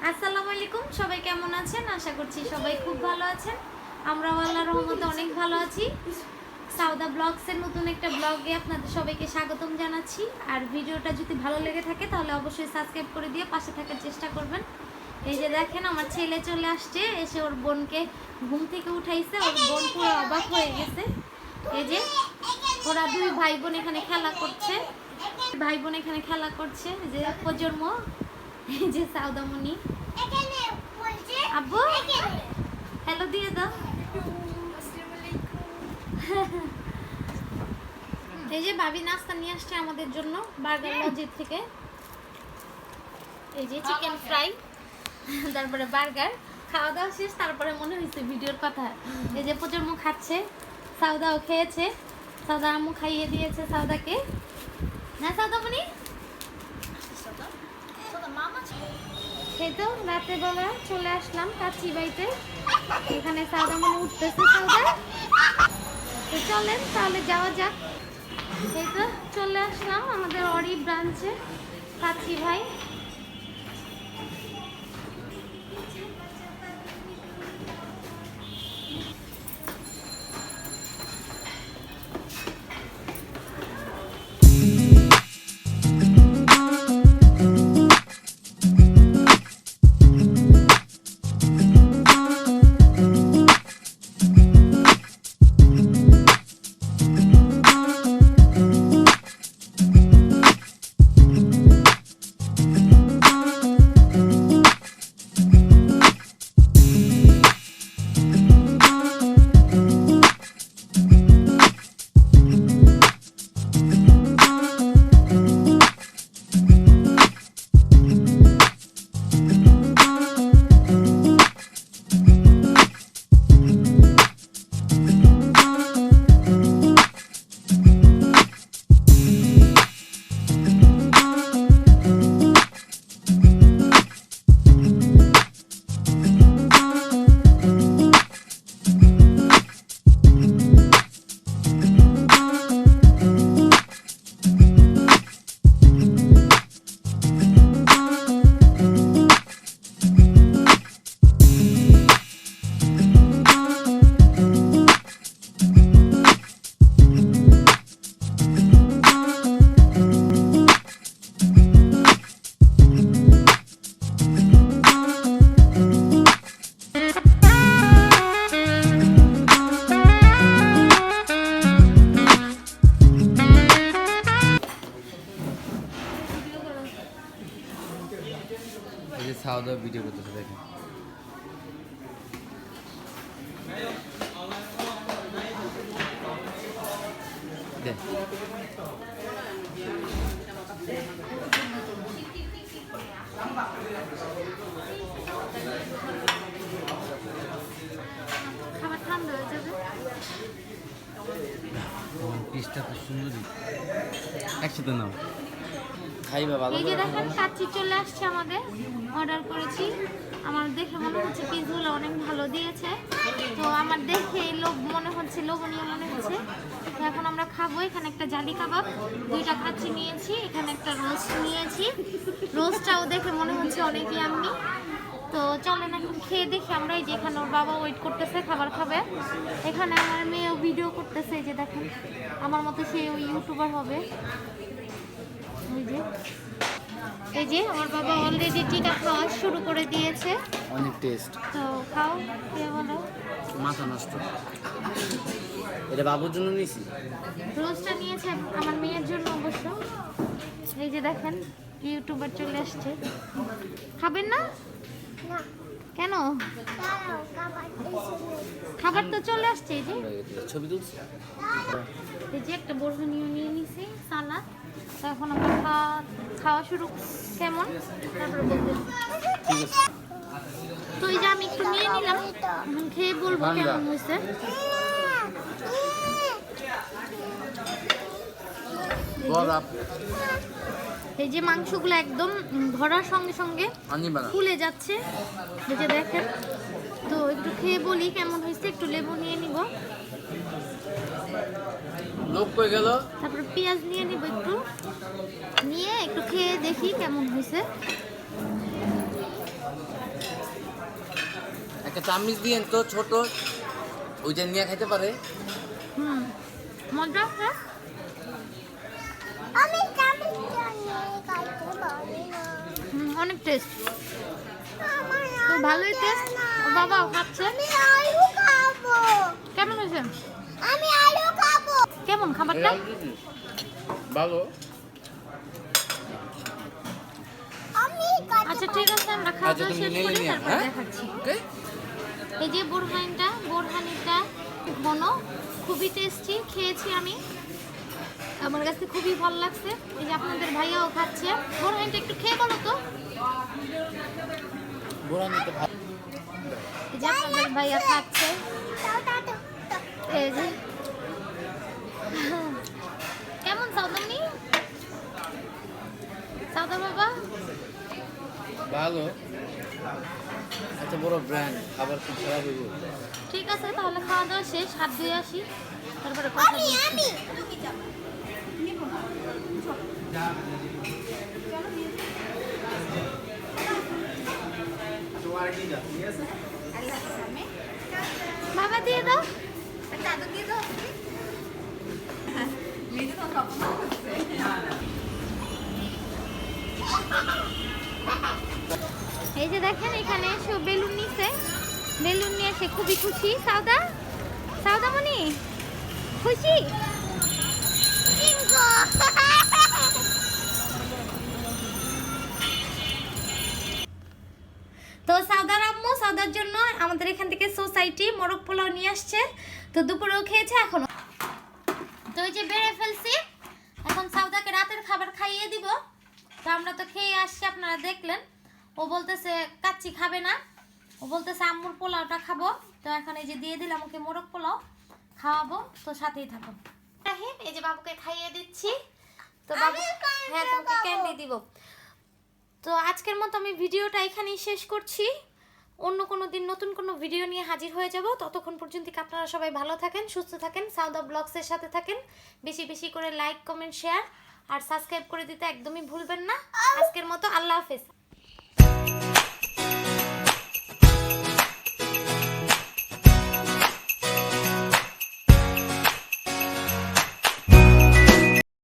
আসসালামু আলাইকুম, সবাই কেমন আছেন? আশা করছি সবাই খুব ভালো আছেন। আমরাও আল্লাহর রহমতে অনেক ভালো আছি। সাউদা ব্লগসের নতুন একটা ব্লগে আপনাদের সবাইকে স্বাগতম জানাচ্ছি। আর ভিডিওটা যদি ভালো লেগে থাকে তাহলে অবশ্যই সাবস্ক্রাইব করে দিয়ে পাশে থাকার চেষ্টা করবেন। এই যে দেখেন, আমার ছেলে চলে আসছে, এসে ওর বোনকে ঘুম থেকে উঠাইছে। ওর বোন পুরো অবাক হয়ে গেছে। এই যে ওরা দুই ভাই বোন এখানে খেলা করছে, যে প্রজন্ম। এই যে সাউদামণি, আব্বু হ্যালো দিয়ে দাও। এই যে ভাবি নাস্তা নিয়ে আসছে আমাদের জন্য বার্গার লজির থেকে। এই যে চিকেন ফ্রাই, তারপরে বার্গার। খাওয়া দাওয়া শেষ, তারপরে মনে হয়েছে ভিডিওর কথা। এই যে প্রজন্ম খাচ্ছে, সাউদাও খেয়েছে, সাউদা আম্মু খাইয়ে দিয়েছে সাউদাকে। না সাউদামণি, এই তো রাতে বেলা চলে আসলাম কাচ্চি বাড়িতে। এখানে সাউদামণি উঠতেছে। সাউদা, চলেন তাহলে যাওয়া যাক। এই তো চলে আসলাম আমাদের অরি ব্রাঞ্চে, কাচ্চি ভাই। খাওয়া দাওয়া ভিডিও করতেছে, দেখেন। খাবার ঠান্ডা হয়ে যাবে। পিসটা তো সুন্দরই, একসাথে নাও খাইবা ভালো। এই যে দেখেন কাচ্চি চলে আসছে আমাদের, অর্ডার করেছি। আমার দেখে মনে হচ্ছে পিসগুলো অনেক ভালো দিয়েছে, তো আমার দেখে লোভনীয় মনে হচ্ছে। তো এখন আমরা খাবো। এখানে একটা জালি কাবাব, 2টা কাচ্চি নিয়েছি, এখানে একটা রোস্ট নিয়েছি। রোস্টটাও দেখে মনে হচ্ছে অনেক ইয়াম্মি। তো চলেন এখন খেয়ে দেখি আমরা। এই যে এখানে ওর বাবা ওয়েট করতেছে, খাবার খাবে। এখানে আমার মেয়েও ভিডিও করতেছে। এই যে দেখেন, আমার মতো সে ওই ইউটিউবার হবে। এই যে আমার বাবা অলরেডি টিকা খাওয়া শুরু করে দিয়েছে। অনেক টেস্ট। তো খাও, খেয়ে বলো। মাথা নষ্ট। এটা বাবুর জন্য নিয়েছি। রোজটা নিয়েছে আমার মেয়ের জন্য অবশ্য। এই যে দেখেন ইউটিউবার চলে আসছে। খাবেন না? কেন? খাবার তো চলে আসছে। এই যে ছবি তুলছি। এই যে একটা বরফিনিও নিয়ে নিছি, সালাদ। তো এখন আমরা খাওয়া শুরু। কেমন তারপরে বলতে। তো এই যে আমি একটু নিয়ে নিলাম, এখন খেয়ে বলবো কেমন হয়েছে। এই যে মাংসগুলো একদম ধরার সঙ্গে সঙ্গে ফুলে যাচ্ছে। এই যে দেখেন, তো একটু খেয়ে বলি কেমন হয়েছে। একটু লেবু নিয়ে নিব, তারপর পেঁয়াজ নিয়ে নিব, একটু নিয়ে একটু খেয়ে দেখি কেমন হয়েছে। একটা চামিচ দিয়েন তো ছোট, ওইটা নিয়ে খাইতে পারে। মজা আছে। আমি চামচটা নিয়ে খাইতে পারি না। অনেক টেস্ট, আমার তো আলু ভালোই টেস্ট। চাই। বাবাও খাচ্ছে। আমি আলু খাবো। কেমন হয়েছে? আমি আলু খাবো। কেমন খাবারটা? ভালো। আমি আচ্ছা ঠিক আছে, আমরা খাওয়া আচ্ছা, দাওয়া তুমি শেষ নিয়ে করি, নিও, তারপর হ্যাঁ? দেখাচ্ছি। ওকে। এই যে বোরহানিটা বনো, খুবই টেস্টি, খেয়েছি আমি, আমার কাছে খুবই ভালো লাগছে। এই যে আপনাদের ভাইয়াও খাচ্ছে। বোরহানিটা একটু খেয়ে বলো তো। বোরহানিতে ভালো। এই যে আপনাদের ভাইয়া খাচ্ছে। দাও, দাও, দাও, দাও। এই যে কেমন সাউদামনি? সাউদা বাবা ভালো। আচ্ছা, বড় ব্র্যান্ড, খাবার খুব খারাপ হইব। ঠিক আছে, তাহলে খাওয়া দাওয়া শেষ, হাত ধুয়ে আসি, তারপরে কথা বলছি। আমি বাবা দিয়ে দাও। এই যে দেখেন, এখানে এসে বেলুন নিছে, বেলুন নিয়ে এসে খুবই খুশি। সাউদামণি খুশি? কিনবো। তো সাউদার আম্মু সাউদার জন্য আমাদের এখান থেকে সোসাইটি মোরগ পোলাও নিয়ে আসছে, তো দুপুরেও খেয়েছে এখনো। তো এই যে বেড়ে ফেলছি, এখন সাউদাকে রাতের খাবার খাইয়ে দিব। তো আমরা তো খেয়ে আসছি, আপনারা দেখলেন। ও বলতেছে কাচ্চি খাবে না, ও বলতেছে আম্মুর পোলাওটা খাবো। তো এখন এই যে দিয়ে দিলাম ওকে মোরগ পোলাও, খাওয়াবো, তো সাথেই থাকো। এই যে বাবুকে খাইয়ে দিচ্ছি। তো বাবু, হ্যাঁ তোমাকে ক্যান্ডি দিব। তো আজকের মতো আমি ভিডিওটা এখানেই শেষ করছি। অন্য কোনো দিন নতুন কোনো ভিডিও নিয়ে হাজির হয়ে যাব। ততক্ষণ পর্যন্ত আপনারা সবাই ভালো থাকেন, সুস্থ থাকেন, সাউদা ব্লগসের সাথে থাকেন। বেশি বেশি করে লাইক, কমেন্ট, শেয়ার আর সাবস্ক্রাইব করে দিতে একদমই ভুলবেন না। আজকের মতো আল্লাহ হাফেজ।